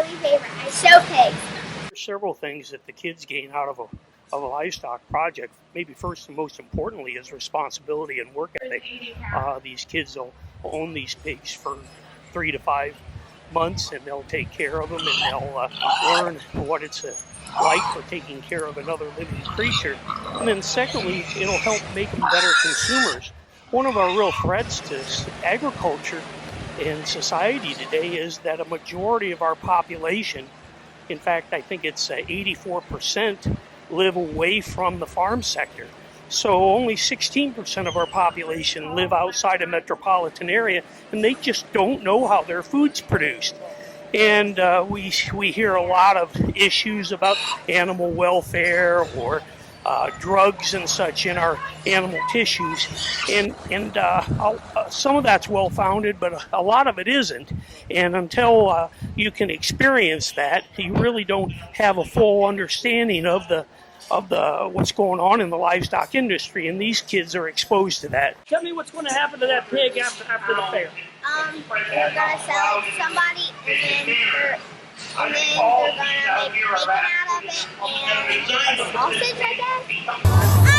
really favorite. I show pigs. There's several things that the kids gain out of a livestock project. Maybe first and most importantly is responsibility and work ethic. These kids will own these pigs for 3 to 5 months, and they'll take care of them, and they'll learn what it's like for taking care of another living creature. And then secondly, it'll help make them better consumers. One of our real threats to agriculture and society today is that a majority of our population, in fact, I think it's 84%, live away from the farm sector. So only 16% of our population live outside a metropolitan area, and they just don't know how their food's produced. And we hear a lot of issues about animal welfare or drugs and such in our animal tissues, and some of that's well-founded, but a lot of it isn't. And until you can experience that, you really don't have a full understanding of the what's going on in the livestock industry, and these kids are exposed to that. Tell me what's going to happen to that pig after the fair. They're gonna sell it to somebody, and then they're gonna make bacon out of it and sausage, I guess.